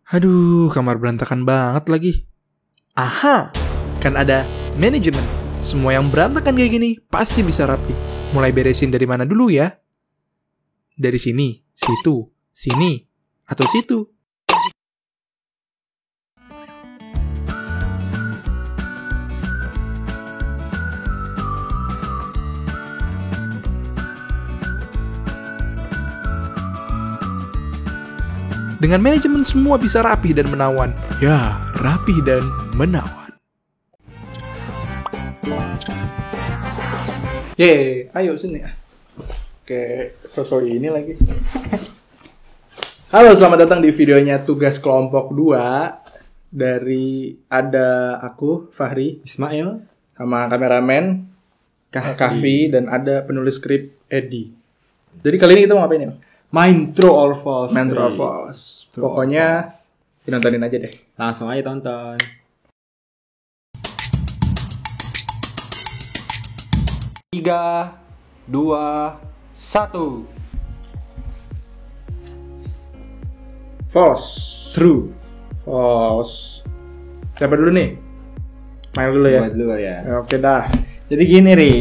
Aduh, kamar berantakan banget lagi. Aha, kan ada manajemen. Semua yang berantakan kayak gini pasti bisa rapi. Mulai beresin dari mana dulu ya? Dari sini, situ, sini, atau situ. Dengan manajemen semua bisa rapi dan menawan. Ya, rapi dan menawan. Yeay, ayo sini. Oke, sosok ini lagi. Halo, selamat datang di videonya Tugas Kelompok 2. Dari ada aku, Fahri, Ismail, sama kameramen Kahfi, dan ada penulis skrip Edi. Jadi kali ini kita mau ngapain ya? Main True or False. Main True or False. Pokoknya ditontonin aja deh. Langsung aja tonton. Tiga, dua, satu. False. True. False. Siapa dulu nih? Main dulu ya. Buat dulu ya. Oke dah. Jadi gini, Ri.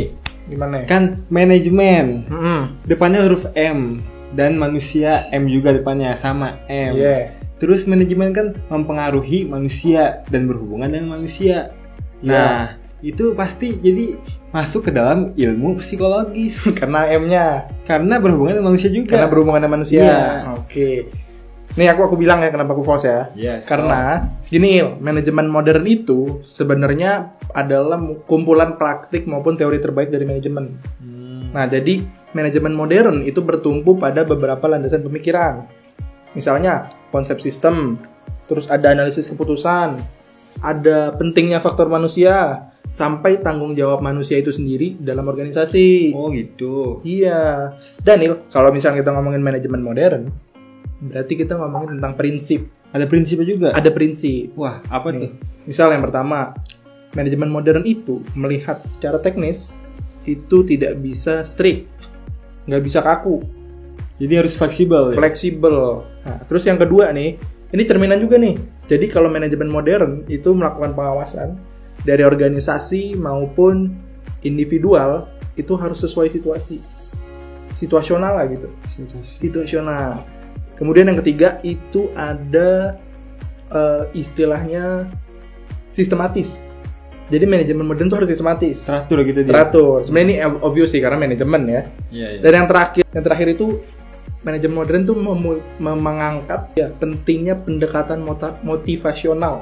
Gimana? Kan manajemen. Mm-mm. Depannya huruf M. Dan manusia M juga depannya. Sama M. Yeah. Terus manajemen kan mempengaruhi manusia dan berhubungan dengan manusia. Nah, itu pasti jadi masuk ke dalam ilmu psikologis. Karena M-nya. Karena berhubungan dengan manusia juga. Karena berhubungan dengan manusia. Iya. Oke. Nih aku bilang ya kenapa aku false ya. Yes, Karena gini, manajemen modern itu sebenarnya adalah kumpulan praktik maupun teori terbaik dari manajemen. Nah, jadi manajemen modern itu bertumpu pada beberapa landasan pemikiran. Misalnya konsep sistem, terus ada analisis keputusan, ada pentingnya faktor manusia, sampai tanggung jawab manusia itu sendiri dalam organisasi. Oh gitu. Iya. Daniel, kalau misalnya kita ngomongin manajemen modern, berarti kita ngomongin tentang prinsip. Ada prinsipnya juga? Ada prinsip. Wah, apa tuh? Misal yang pertama, manajemen modern itu melihat secara teknis itu tidak bisa strict, nggak bisa kaku. Jadi harus fleksibel. Fleksibel. Nah, terus yang kedua nih, ini cerminan juga nih. Jadi kalau manajemen modern itu melakukan pengawasan dari organisasi maupun individual itu harus sesuai situasi. Situasional lah gitu. Situasional. Kemudian yang ketiga itu ada istilahnya sistematis. Jadi manajemen modern itu harus sistematis. Teratur gitu dia. Teratur. Sebenarnya ini obvious sih karena manajemen ya. Iya. Dan yang terakhir itu manajemen modern itu mengangkat ya pentingnya pendekatan motivasional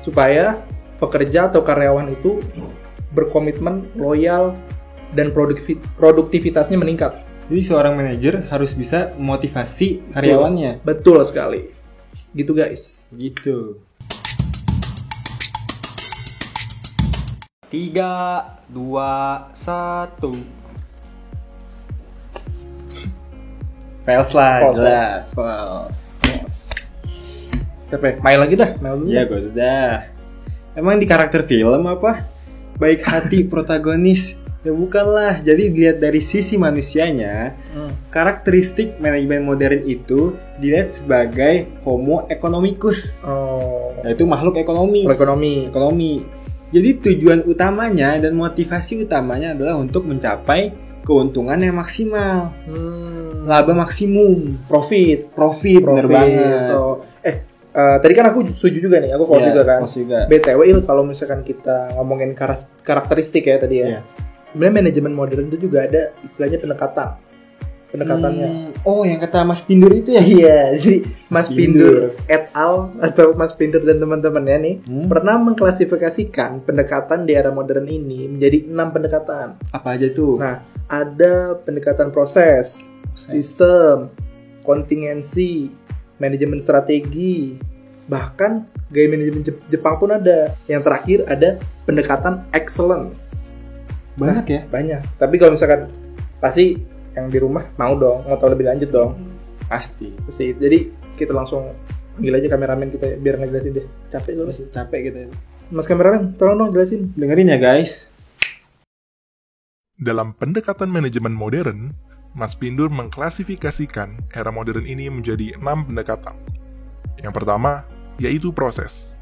supaya pekerja atau karyawan itu berkomitmen, loyal, dan produktivitasnya meningkat. Jadi seorang manajer harus bisa memotivasi karyawannya. Betul sekali. Gitu guys. Gitu. 3, 2, 1. False lah, False, jelas. False. Siapa ya? Main lagi dah. Main dulu. Ya gue udah. Emang di karakter film apa? Baik hati protagonis? Ya bukanlah. Jadi dilihat dari sisi manusianya, karakteristik manajemen modern itu dilihat sebagai homo economicus. Yaitu makhluk ekonomi. Ekonomi. Jadi tujuan utamanya dan motivasi utamanya adalah untuk mencapai keuntungan yang maksimal, laba maksimum, profit, bener banget. Tadi kan aku setuju juga nih, aku false juga kan. False juga. BTW kalau misalkan kita ngomongin karakteristik ya tadi ya. Yeah. Sebenarnya manajemen modern itu juga ada istilahnya pendekatannya. Oh, yang kata Mas Pindur itu ya? Iya, jadi Mas Pindur et al. Atau Mas Pindur dan teman-temannya nih pernah mengklasifikasikan pendekatan di era modern ini menjadi 6 pendekatan. Apa aja tuh? Nah, ada pendekatan proses, sistem, kontingensi, manajemen strategi, bahkan gaya manajemen Jepang pun ada. Yang terakhir ada pendekatan excellence. Banyak ya? Banyak. Tapi kalau misalkan pasti yang di rumah mau dong, mau tahu lebih lanjut dong. Pasti. Jadi kita langsung panggil aja kameramen kita biar ngejelasin deh. Capek loh. Capek gitu ya. Mas kameramen, tolong dong jelasin. Dengerin ya guys. Dalam pendekatan manajemen modern, Mas Pindur mengklasifikasikan era modern ini menjadi 6 pendekatan. Yang pertama, yaitu proses.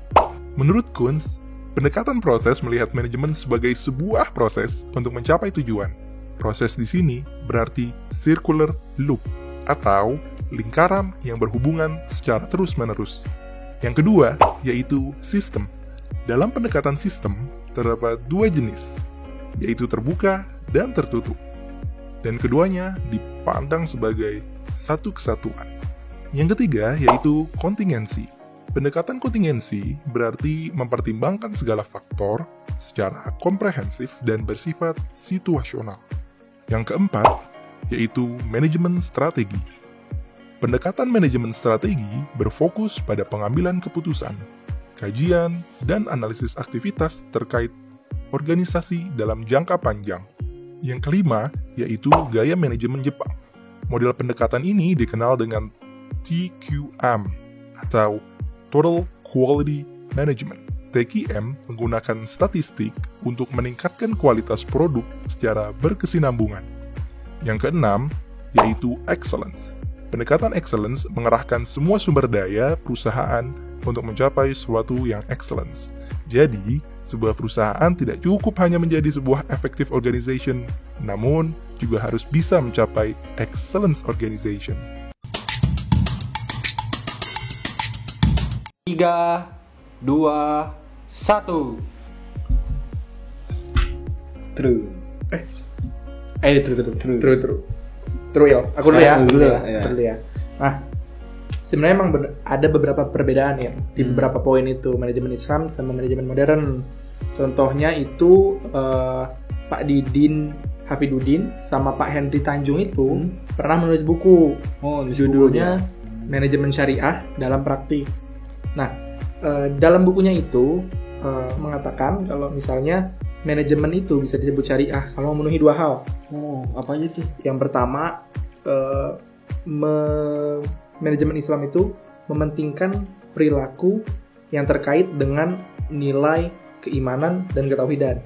Menurut Kuntz, pendekatan proses melihat manajemen sebagai sebuah proses untuk mencapai tujuan. Proses di sini berarti circular loop atau lingkaran yang berhubungan secara terus-menerus. Yang kedua, yaitu sistem. Dalam pendekatan sistem, terdapat dua jenis, yaitu terbuka dan tertutup. Dan keduanya dipandang sebagai satu kesatuan. Yang ketiga, yaitu kontingensi. Pendekatan kontingensi berarti mempertimbangkan segala faktor secara komprehensif dan bersifat situasional. Yang keempat, yaitu manajemen strategi. Pendekatan manajemen strategi berfokus pada pengambilan keputusan, kajian, dan analisis aktivitas terkait organisasi dalam jangka panjang. Yang kelima, yaitu gaya manajemen Jepang. Model pendekatan ini dikenal dengan TQM atau Total Quality Management. TQM menggunakan statistik untuk meningkatkan kualitas produk secara berkesinambungan. Yang keenam, yaitu excellence. Pendekatan excellence mengerahkan semua sumber daya perusahaan untuk mencapai sesuatu yang excellence. Jadi, sebuah perusahaan tidak cukup hanya menjadi sebuah effective organization, namun juga harus bisa mencapai excellence organization. 3, 2, 1. True. True ya. Aku dulu ya. Dulu ya. Nah, sebenarnya emang ada beberapa perbedaan ya di beberapa poin itu, manajemen Islam sama manajemen modern. Contohnya itu Pak Didin Hafidudin sama Pak Henry Tanjung itu pernah menulis buku. Judulnya Manajemen Syariah dalam Praktik. Nah, dalam bukunya itu mengatakan kalau misalnya manajemen itu bisa disebut syariah kalau memenuhi dua hal. Apa aja tuh? Yang pertama, manajemen Islam itu mementingkan perilaku yang terkait dengan nilai keimanan dan ketauhidan.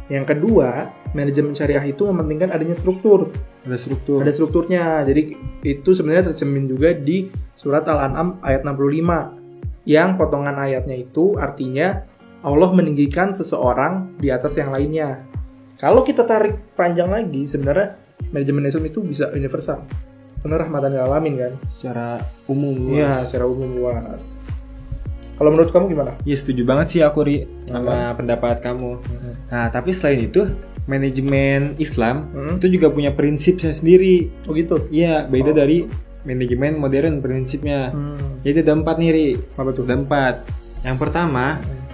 Yang kedua, manajemen syariah itu mementingkan adanya struktur. Ada strukturnya. Jadi itu sebenarnya tercermin juga di surat Al-An'am ayat 65. Yang potongan ayatnya itu artinya Allah meninggikan seseorang di atas yang lainnya. Kalau kita tarik panjang lagi, sebenarnya manajemen Islam itu bisa universal. Karena rahmatan lil alamin kan. Secara umum luas. Iya, secara umum luas. Kalau menurut kamu gimana? Iya, setuju banget sih aku sama pendapat kamu. Nah, tapi selain itu, manajemen Islam itu juga punya prinsipnya sendiri. Oh gitu? Iya, beda dari manajemen modern prinsipnya. Jadi ada 4 nih, Ri. Apa tuh? Ada 4. Yang pertama,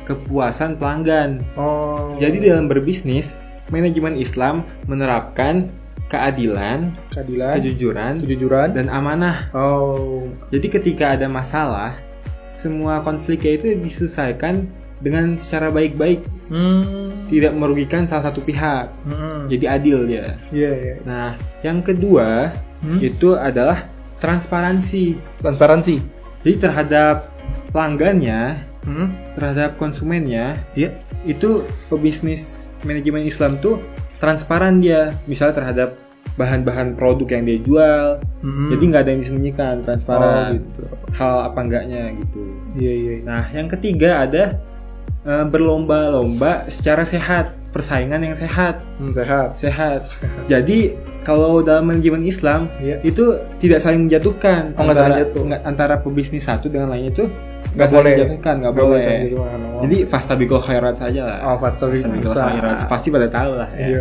kepuasan pelanggan. Oh. Jadi dalam berbisnis, manajemen Islam menerapkan keadilan, kejujuran, dan amanah. Oh. Jadi ketika ada masalah, semua konfliknya itu diselesaikan dengan secara baik-baik, tidak merugikan salah satu pihak. Jadi adil dia. Iya. Nah, yang kedua itu adalah transparansi. Jadi terhadap pelanggannya, terhadap konsumennya, itu pebisnis manajemen Islam tuh transparan dia. Misalnya terhadap bahan-bahan produk yang dia jual, jadi nggak ada yang disembunyikan, transparan. Gitu. Hal apa enggaknya gitu. Iya. Nah, yang ketiga ada berlomba-lomba secara sehat, persaingan yang sehat. Sehat. Jadi kalau dalam manajemen Islam itu tidak saling menjatuhkan antara pebisnis satu dengan lainnya itu nggak saling menjatuhkan, nggak boleh. Jadi fastabiqul khairat saja lah. Fastabiqul khairat pasti pada tahu lah. Ya.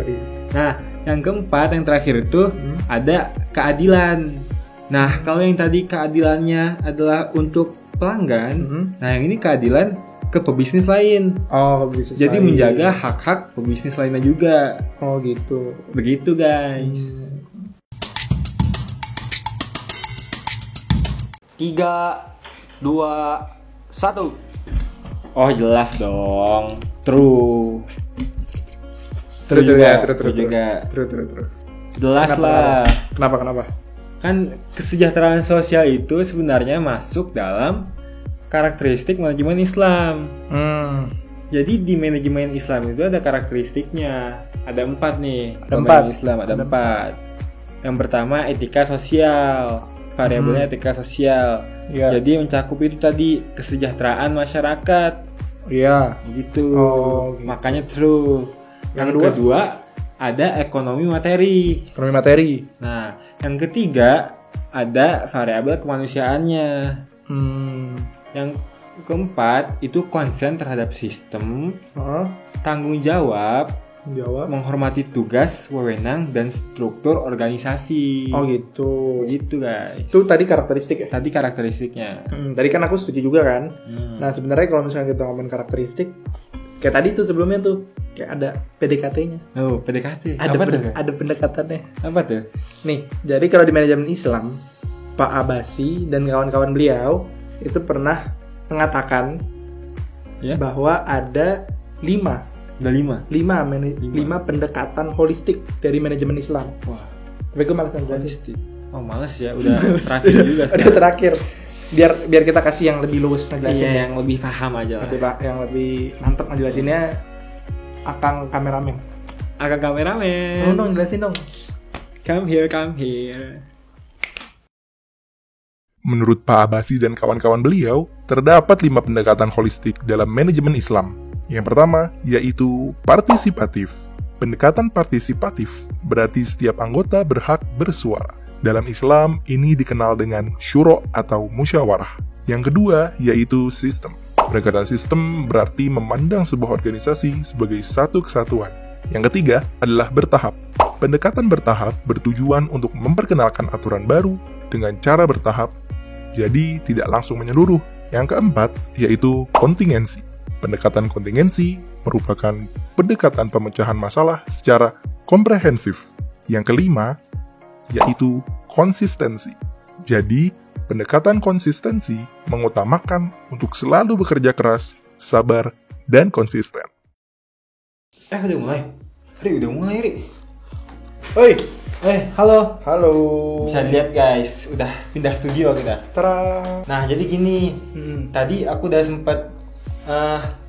Nah, yang keempat, yang terakhir itu ada keadilan. Nah, kalau yang tadi keadilannya adalah untuk pelanggan, nah yang ini keadilan ke pebisnis lain. Jadi menjaga hak-hak pebisnis lainnya juga. Oh gitu. Begitu guys. 3, 2, 1. Oh jelas dong. True. True juga. Jelas lah. Kenapa? Kan kesejahteraan sosial itu sebenarnya masuk dalam karakteristik manajemen Islam. Jadi di manajemen Islam itu ada karakteristiknya. Ada 4 nih. Manajemen Islam ada 4. Yang pertama etika sosial. variabelnya etika sosial. Iya. Jadi mencakup itu tadi kesejahteraan masyarakat. Iya. Gitu. Oh, gitu. Makanya true. Yang kedua ada ekonomi materi. Ekonomi materi. Nah, yang ketiga ada variabel kemanusiaannya. Yang keempat itu konsen terhadap sistem, tanggung jawab, menghormati tugas, wewenang, dan struktur organisasi. Oh gitu. Gitu guys. Itu tadi karakteristik ya? Tadi karakteristiknya. Tadi kan aku setuju juga kan. Nah sebenarnya kalau misalnya kita ngomongin karakteristik, kayak tadi tuh sebelumnya tuh kayak ada PDKT-nya. Oh PDKT. Ada pendekatannya. Apa tuh? Nih, jadi kalau di manajemen Islam, Pak Abbasi dan kawan-kawan beliau itu pernah mengatakan bahwa ada 5 pendekatan holistik dari manajemen Islam. Wah, tapi gue malas ngejelasin. Oh males ya, udah terakhir juga sekarang. Udah terakhir. Biar kita kasih yang lebih luwes ngejelasin. Iya, yang lebih paham aja lah. Yang lebih mantep ngejelasinnya Akang kameramen. Tolong dong jelasin dong. Come here. Menurut Pak Abbasi dan kawan-kawan beliau, terdapat 5 pendekatan holistik dalam manajemen Islam. Yang pertama, yaitu partisipatif. Pendekatan partisipatif berarti setiap anggota berhak bersuara. Dalam Islam, ini dikenal dengan syuro atau musyawarah. Yang kedua, yaitu sistem. Pendekatan sistem berarti memandang sebuah organisasi sebagai satu kesatuan. Yang ketiga adalah bertahap. Pendekatan bertahap bertujuan untuk memperkenalkan aturan baru dengan cara bertahap, jadi tidak langsung menyeluruh. Yang keempat, yaitu kontingensi. Pendekatan kontingensi merupakan pendekatan pemecahan masalah secara komprehensif. Yang kelima, yaitu konsistensi. Jadi, pendekatan konsistensi mengutamakan untuk selalu bekerja keras, sabar, dan konsisten. Udah mulai. Ri. Oi, halo. halo. Bisa lihat guys, udah pindah studio kita. Tara. Nah, jadi gini. Tadi aku udah sempat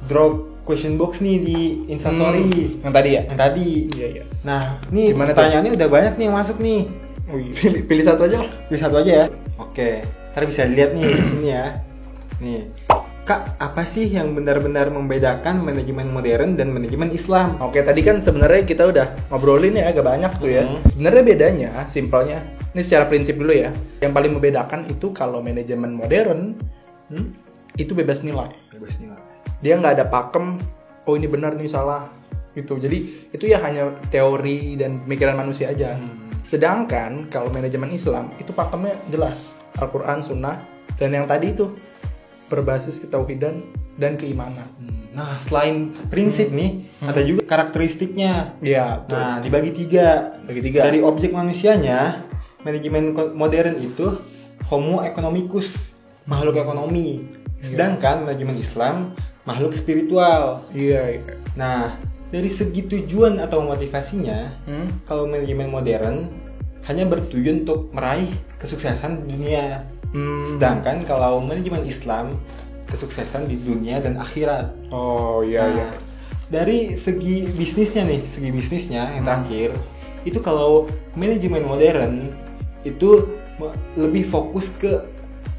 drop question box nih di Instastory. Yang tadi ya? Yang tadi. Iya. Nah, nih Gimana pertanyaannya udah banyak nih yang masuk nih. Pilih satu aja lah. Pilih satu aja ya. Oke. Ntar bisa lihat nih di sini ya. Nih. Kak, apa sih yang benar-benar membedakan manajemen modern dan manajemen Islam? Oke, tadi kan sebenarnya kita udah ngobrolin ya agak banyak tuh ya. Sebenarnya bedanya, simpelnya, ini secara prinsip dulu ya. Yang paling membedakan itu kalau manajemen modern itu bebas nilai. Dia nggak ada pakem. Oh ini benar nih salah gitu. Jadi itu ya hanya teori dan pemikiran manusia aja. Sedangkan kalau manajemen Islam itu pakemnya jelas, Al-Quran, Sunnah, dan yang tadi itu berbasis ketauhidan dan keimanan. Nah, selain prinsip nih, ada juga karakteristiknya. Iya. Nah, dibagi tiga. Dari objek manusianya, manajemen modern itu homo economicus, makhluk ekonomi. Sedangkan manajemen Islam, makhluk spiritual. Iya. Nah, dari segi tujuan atau motivasinya, kalau manajemen modern hanya bertujuan untuk meraih kesuksesan di dunia. Sedangkan kalau manajemen Islam, kesuksesan di dunia dan akhirat. Oh iya. Dari segi bisnisnya yang terakhir, itu kalau manajemen modern itu lebih fokus ke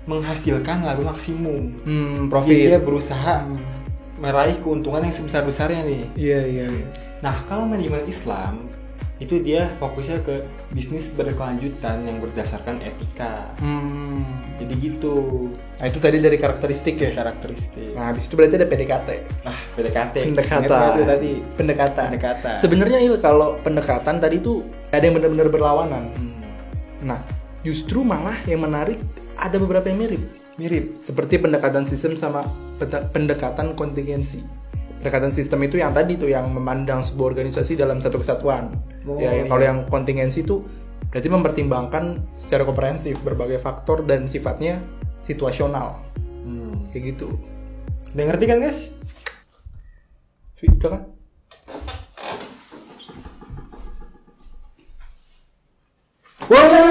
menghasilkan lalu maksimum. Profit. Jadi dia berusaha meraih keuntungan yang sebesar-besarnya nih. Iya. Nah, kalau manajemen Islam itu dia fokusnya ke bisnis berkelanjutan yang berdasarkan etika. Jadi gitu. Nah itu tadi dari karakteristik ya. Nah habis itu berarti ada PDKT. Pendekatan. Sebenarnya kalau pendekatan tadi itu ada yang benar-benar berlawanan. Nah justru malah yang menarik ada beberapa yang mirip. Seperti pendekatan sistem sama pendekatan kontingensi. Pendekatan sistem itu yang tadi tuh yang memandang sebuah organisasi dalam satu kesatuan. Kalau yang kontingensi itu berarti mempertimbangkan secara komprehensif berbagai faktor dan sifatnya situasional. Kayak gitu. Udah ngerti kan guys? Udah kan? Wow!